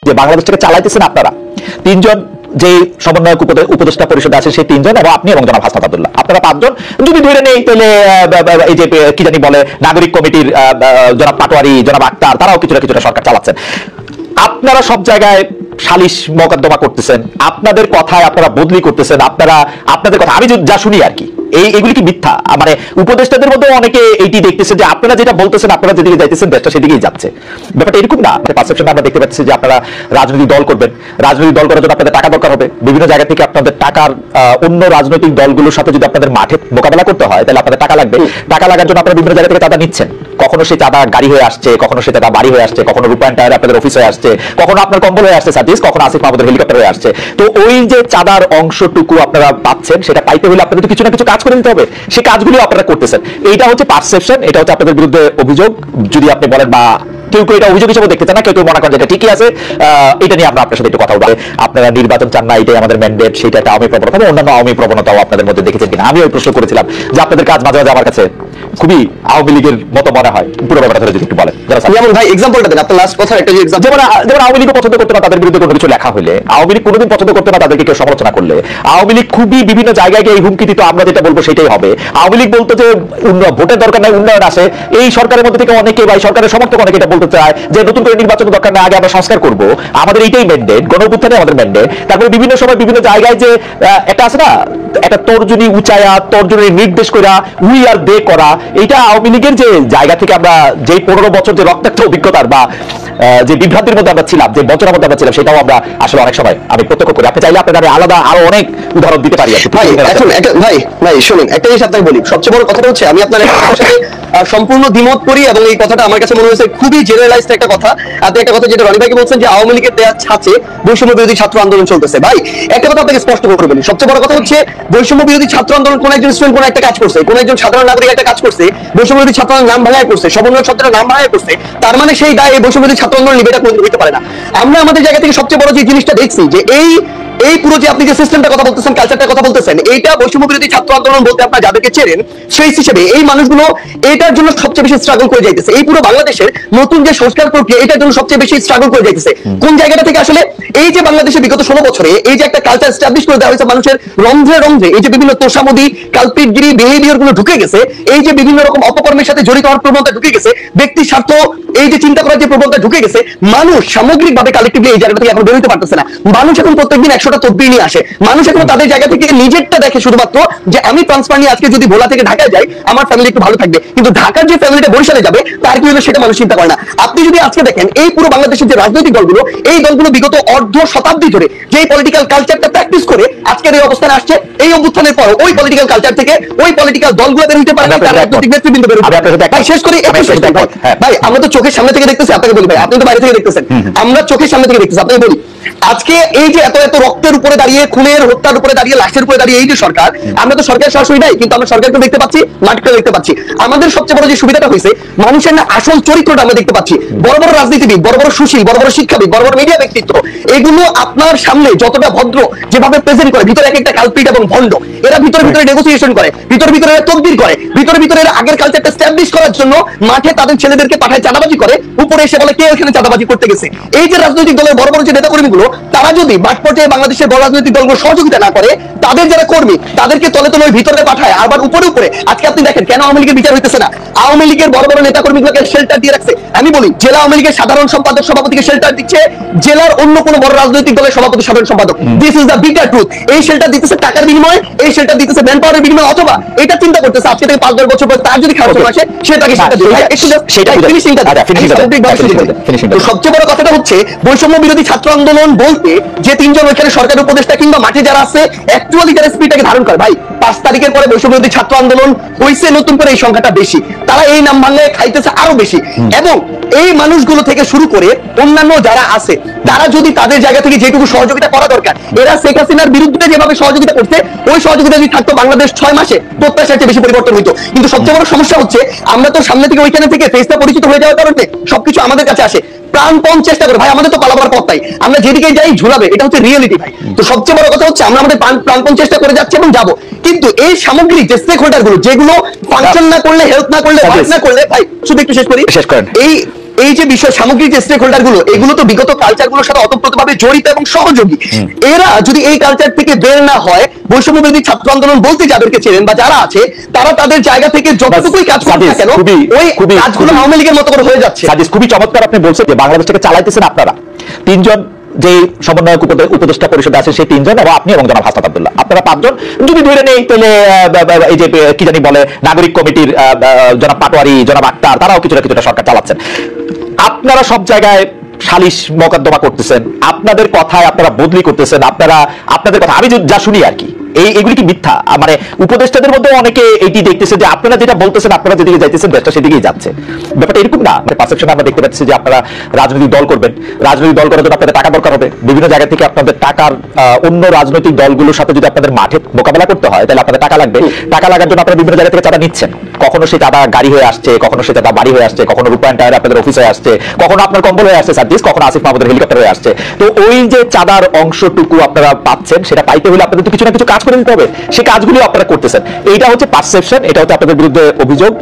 যে বাংলাদেশটাকে চালাইতেছেন আপনারা তিনজন, যে সমন্বয়ক উপদেষ্টা পরিষদে আছেন সেই তিনজন এবং আপনি এবং জনাব হাসনাত আব্দুল্লাহ, আপনারা পাঁচজন যদি ধরে নেই তাহলে এই যে কি জানি বলে নাগরিক কমিটির জনাব পাটোয়ারি, জনাব আক্তার, তারাও কিছুটা কিছুটা সরকার চালাচ্ছেন। আপনারা সব জায়গায় সালিশ মোকদ্দমা করতেছেন, আপনাদের কথায় আপনারা বদলি করতেছেন, আপনাদের কথা আমি যা শুনি আর কি এইগুলি কি মিথ্যা? মানে উপদেষ্টাদের মধ্যে অনেকে এইটি দেখতেছে যে আপনারা যেটা বলতেছেন, আপনারা যেদিকে যাইতেছেন দেশটা সেদিকেই যাচ্ছে। ব্যাপারটা এরকম না। পারসেপশন আমরা দেখতে পাচ্ছি যে আপনারা রাজনৈতিক দল করবেন, রাজনৈতিক দল করার জন্য আপনাদের টাকা দরকার হবে। বিভিন্ন জায়গা থেকে আপনাদের টাকার অন্য রাজনৈতিক দলগুলোর সাথে যদি আপনাদের মাঠে মোকাবেলা করতে হয় তাহলে আপনাদের টাকা লাগবে। টাকা লাগার জন্য আপনারা বিভিন্ন জায়গা থেকে চাঁদা নিচ্ছেন। কখনো সেই চাঁদা গাড়ি হয়ে আসছে, কখনো সেই চাঁদা বাড়ি হয়ে আসছে, কখনো রূপায়ণ টায়ার আপনাদের অফিস হয়ে আসছে, কখনো আপনার কম্বল হয়ে আসছে সার্ভিস, কখনো আসিফ মাহমুদের হেলিকপ্টার হয়ে আসছে। তো ওই যে চাঁদার অংশটুকু আপনারা পাচ্ছেন, সেটা পাইতে হলে আপনাদের কিছু না কিছু কাজ করে দিতে হবে। সেই কাজগুলো আপনারা করতেছেন। এইটা হচ্ছে পারসেপশন, এটা হচ্ছে আপনাদের বিরুদ্ধে অভিযোগ। যদি আপনি বলেন বা কেউ কেউ এটা অভিযোগ হিসেবে দেখতে চান না, কেউ কেউ মনে করেন যেটা ঠিকই আছে, এটা নিয়ে আমরা আপনার সাথে একটু কথা বলবো। আপনারা নির্বাচন চান না, এটাই আমাদের ম্যান্ডেট, সেটা একটা আওয়ামী প্রবণতা, অন্যান্য আওয়ামী প্রবণতাও আপনাদের মধ্যে দেখেছেন কিনা। আমি ওই প্রশ্ন করেছিলাম যে আপনাদের কাজ মাঝে মাঝে আমার কাছে খুবই আওয়ামী লীগের মতো মনে হয়। পুরো ব্যাপারটা ধরে যদি একটু বলেন। যেমন ভাই এক্সাম্পলটা দেন, আপনার লাস্ট কথা একটা যে এক্সাম্পল, যেমন আওয়ামী লীগ পছন্দ করতে না তাদের বিরুদ্ধে কোনো কিছু লেখা হলে, আওয়ামী লীগ কোনোদিন পছন্দ করতে না তাদেরকে কেউ সমালোচনা করলে, আওয়ামী লীগ খুবই বিভিন্ন জায়গায় গিয়ে এই হুমকি দিত, আমরা যেটা বলবো সেটাই হবে। আওয়ামী লীগ বলতো যে ভোটের দরকার নাই, উন্নয়ন আসে। এই সরকারের মধ্যে থেকে অনেকে বা সরকারের সমর্থক অনেকে এটা বলতে চায় যে নতুন করে নির্বাচনের দরকার নাই, আগে আমরা সংস্কার করবো, আমাদের এইটাই ম্যান্ডেট, গণঅভ্যুত্থানে আমাদের ম্যান্ডেট। তারপরে বিভিন্ন সময় বিভিন্ন জায়গায় যে একটা আছে না, একটা তর্জনী উঁচায়া, তর্জনী নির্দেশ করা, উই আর দে করা, এইটা আওয়ামী লীগের যে জায়গা থেকে আমরা যে 15 বছর যে রক্তাক্ত অভিজ্ঞতার বা যে বিভ্রান্তির মধ্যে আমরা ছিলাম, যে বঞ্চনার মধ্যে আমরা ছিলাম, সেটাও আমরা আসলে অনেক সময় আমি প্রত্যক্ষ করি। আপনি চাইলে আপনাদের আলাদা আরো অনেক উদাহরণ দিতে পারি। ভাই শুনুন, একটা জিনিস আপনাকে বলি, সবচেয়ে বড় কথাটা হচ্ছে আমি আপনার সাথে সম্পূর্ণ দ্বিমত করি এবং এই কথাটা আমার কাছে মনে হয়েছে খুবই জেনারেলাইজড একটা কথা। আপনি একটা কথা যেটা রনি ভাইকে বলছেন যে আওয়ামী লীগের দেয়া ছাঁচে বৈষম্য বিরোধী ছাত্র আন্দোলন চলতেছে। ভাই একটা কথা আপনাকে স্পষ্ট করে বলি, সবচেয়ে বড় কথা হচ্ছে বৈষম্য বিরোধী ছাত্র আন্দোলন কোন একজন স্টুডেন্ট কোন একটা কাজ করছে, কোন একজন সাধারণ নাগরিক একটা কাজ করছে, বৈষম্য বিরোধী ছাত্র নাম ভাঙায় করছে, সমন্বয় শব্দের নাম ভাঙায় করছে, তার মানে সেই দায় এই বৈষম্য বিরোধী ছাত্র আন্দোলন নিবেদন হইতে পারে না। আমরা আমাদের জায়গা থেকে সবচেয়ে বড় যে জিনিসটা দেখছি যে এই পুরো যে আপনি যে সিস্টেমটা কথা বলতেছেন, কালচারটা কথা বলতেছেন, এইটা বৈষম্য বিরোধী ছাত্র আন্দোলন বলতে আপনারা যাদেরকে চেনেন সেই হিসেবে এই মানুষগুলো এটার জন্য সবচেয়ে বেশি স্ট্রাগল করে যাইতেছে। এই পুরো বাংলাদেশের নতুন যে সংস্কার প্রক্রিয়া, এটার জন্য সবচেয়ে বেশি স্ট্রাগল করে যাইতেছে। কোন জায়গাটা থেকে আসলে এই যে বাংলাদেশের বিগত 16 বছরে এই যে একটা কালচার এস্টাবলিশ করে দেওয়া হয়েছে, মানুষের রন্ধ্রে রন্ধ্রে এই যে বিভিন্ন তোষামোদী কালপিটগিরি বিহেভিয়ার গুলো ঢুকে গেছে, এই যে বিভিন্ন রকম অপকর্মের সাথে জড়িত হওয়ার প্রবণতা ঢুকে গেছে, ব্যক্তি স্বার্থ এই যে চিন্তা করার যে প্রবণতা ঢুকে গেছে, মানুষ সামগ্রিকভাবে কালেক্টিভলি এই জায়গা থেকে এখন বেরোতে পারতেছে না। মানুষ এখন প্রত্যেকদিন 100টা তদবির নিয়ে আসে। মানুষ এখন তাদের জায়গা থেকে নিজেরটা দেখে শুধুমাত্র যে আমি ট্রান্সফার নিয়ে আজকে যদি ভোলা থেকে ঢাকায় যাই আমার ফ্যামিলি একটু ভালো থাকবে, কিন্তু ঢাকার যে ফ্যামিলিটা বরিশালে যাবে তার কি হলো সেটা মানুষ চিন্তা করে না। আপনি যদি আজকে দেখেন এই পুরো বাংলাদেশের যে রাজনৈতিক দলগুলো, এই দলগুলো বিগত অর্ধ শতাব্দী ধরে যে পলিটিক্যাল কালচারটা প্র্যাকটিস করে আজকের এই অবস্থানে আসছে, এই অভ্যুত্থানের পর ওই পলিটিক্যাল কালচার থেকে ওই পলিটিক্যাল দলগুলো বের হইতে পারে না, তার রাজনৈতিক নেতৃবৃন্দ বের হইতে পারে। ভাই শেষ করি ভাই, আমরা তো চোখের সামনে থেকে দেখতেছি, আপনাকে বলি ভাই, আপনি তো বাইরে থেকে দেখতেছেন, আমরা চোখের সামনে থেকে দেখতেছি। আপনাকে বলি আজকে এই যে এত এত রক্তের উপরে দাঁড়িয়ে, খুনের হত্যার উপরে দাঁড়িয়ে, লাশের উপরে দাঁড়িয়ে এই যে সরকার, আমরা তো সরকার সরাসরি নাই, কিন্তু আমরা সরকারকে দেখতে পাচ্ছি, মাঠকে দেখতে পাচ্ছি। আমাদের সবচেয়ে বড় যে সুবিধাটা হয়েছে, মানুষের না আসল চরিত্রটা আমরা দেখতে পাচ্ছি। বড় বড় রাজনীতিবিদ, বড় বড় সুশীল, বড় বড় শিক্ষাবিদ, বড় বড় মিডিয়া ব্যক্তিত্ব, এগুলো আপনার সামনে যতটা ভদ্র যেভাবে প্রেজেন্ট করে, ভিতরে এক একটা কালপিট এবং ভণ্ড, এরা ভিতরে ভিতরে নেগোসিয়েশন করে, ভিতরে ভিতরে তদবির করে, ভিতরে ভিতরে আগের কালচারটা এস্টাবলিশ করার জন্য মাঠে তাদের ছেলেদেরকে পাঠায় চাঁদাবাজি করে, উপরে এসে বলে কে এখানে চাঁদাবাজি করতে গেছে। এই যে রাজনৈতিক দলের বড় বড় যে নেতাকর্মীগুলো, তারা যদি মাঠ পর্যায়ে বাংলাদেশের বড় রাজনৈতিক দলগুলো সহযোগিতা না করে, তাদের যারা কর্মী তাদেরকে তলে তলে ভিতরে পাঠায়, আবার উপরে উপরে আজকে আপনি দেখেন কেন আওয়ামী লীগের বিচার হইতেছে না। আওয়ামী লীগের বড় বড় নেতাকর্মীগুলোকে শেল্টার দিয়ে রাখছে। আমি বলি জেলা আওয়ামী লীগের সাধারণ সম্পাদক সভাপতিকে শেল্টার দিচ্ছে জেলার অন্য কোনো বড় রাজনৈতিক দলের সভাপতি সাধারণ সম্পাদক। This is the bitter truth. এই শেল্টার দিতেছে টাকার বিনিময়ে, এই শেল্টার দিতেছে ম্যান পাওয়ারের বিনিময়ে, অথবা এটা চিন্তা করতেছে আজকে থেকে 5-10 বছর পর তার যদি খারাপ আসে সে তাকে সেটা দিবে। তো সবচেয়ে বড় কথাটা হচ্ছে বৈষম্য বিরোধী ছাত্র আন্দোলন বলতে যে তিনজন ওইখানে সরকার উপদেষ্টা কিংবা মাঠে যারা আছে অ্যাকচুয়ালি যারা স্পিরিটটাকে ধারণ করে, ভাই 5 তারিখের পরে বৈষম্য বিরোধী ছাত্র আন্দোলন হইছে, নতুন করে এই সংখ্যাটা বেশি, তারা এই নাম ভাঙলে খাইতেছে আরো বেশি। এবং এই মানুষগুলো থেকে শুরু করে অন্যান্য যারা আছে, তারা যদি তাদের জায়গা থেকে যেটুকু সহযোগিতা করা দরকার, এরা শেখ হাসিনার বিরুদ্ধে যেভাবে সহযোগিতা করছে, ওই সহযোগিতা যদি থাকতো বাংলাদেশ 6 মাসে প্রত্যাশার চেয়ে বেশি পরিবর্তন হইতো। কিন্তু সবচেয়ে বড় সমস্যা হচ্ছে আমরা তো সামনে থেকে ওইখানে থেকে ফেসটা পরিচিত হয়ে যাওয়ার কারণে সবকিছু আমাদের কাছে আসে, প্রাণপণ চেষ্টা করে, ভাই আমাদের তো পালাবার পথ নাই, আমরা যেদিকে যাই ঝুলাবে, এটা হচ্ছে রিয়েলিটি ভাই। তো সবচেয়ে বড় কথা হচ্ছে আমরা আমাদের প্রাণপণ প্রাণপণ চেষ্টা করে যাচ্ছে এবং যাব, কিন্তু এই সামগ্রিক যে স্টেক হোল্ডার গুলো যেগুলো ফাংশন না করলে, হেল্প না করলে, ওয়ার্ক না করলে, ভাই শুধু একটু শেষ করেন। এই যে বিষয় সামগ্রিক যে স্টেক হোল্ডার গুলো, এগুলো তো বিগত কালচার গুলোর সাথে অতপ্রতভাবে জড়িত এবং সহযোগী। এরা যদি এই কালচার থেকে বের না হয়, বৈষম্য বিরোধী ছাত্র আন্দোলন বলতে যাদেরকে চেনেন বা যারা আছে, তারা তাদের জায়গা থেকে যতটুকুই কাজ করছে না কেন, ওই কাজগুলো আওয়ামী লীগের মতো করে হয়ে যাচ্ছে। খুবই চমৎকার আপনি বলছেন যে বাংলাদেশটাকে চালাইতেছেন আপনারা তিনজন, যে সমন্বয়ক উপদেষ্টা পরিষদে আছে সেই তিনজন, এবং আপনি এবং জনাব হাসনাত আব্দুল্লাহ, আপনারা পাঁচজন। যদি ধরে নেই তাহলে এই যে কি জানি বলে নাগরিক কমিটির জনাব পাটোয়ারি, জনাব আক্তার, তারাও কিছুটা কিছুটা সরকার চালাচ্ছেন। আপনারা সব জায়গায় সালিশ মোকদ্দমা করতেছেন, আপনাদের কথায় আপনারা বদলি করতেছেন, আপনাদের কথা আমি যা শুনি আর কি, এইগুলি কি মিথ্যা? মানে উপদেষ্টাদের মধ্যে অনেকে এইটি দেখতেছে যে আপনারা যেটা বলতেছেন, আপনারা যেদিকে যাইতেছেন দেশটা সেদিকেই যাচ্ছে। ব্যাপারটা এরকম না। মানে পারসেপশনে আমরা দেখতে পাচ্ছি যে আপনারা রাজনৈতিক দল করবেন, রাজনৈতিক দল করার জন্য আপনাদের টাকা দরকার হবে। বিভিন্ন জায়গা থেকে আপনাদের টাকার অন্য রাজনৈতিক দলগুলোর সাথে যদি আপনাদের মাঠে মোকাবেলা করতে হয়, তাহলে আপনাদের টাকা লাগবে। টাকা লাগার জন্য আপনারা বিভিন্ন জায়গা থেকে চাঁদা নিচ্ছেন। কখনো সেই চাঁদা গাড়ি হয়ে আসছে, কখনো সেই চাঁদা বাড়ি হয়ে আসছে, কখনো রূপায়ণ টায়ার আপনাদের অফিস হয়ে আসছে, কখনো আপনার কম্বল হয়ে আসছে সার্ভিস, কখনো আসিফ মাহমুদের হেলিকপ্টার হয়ে আসছে। তো ওই যে চাঁদার অংশটুকু আপনারা পাচ্ছেন, সেটা পাইতে হলে আপনাদের তো কিছু না কিছু কাজ করে দিতে হবে। সে কাজগুলি আপনারা করতেছেন। এইটা হচ্ছে পারসেপশন, এটা হচ্ছে আপনাদের বিরুদ্ধে অভিযোগ।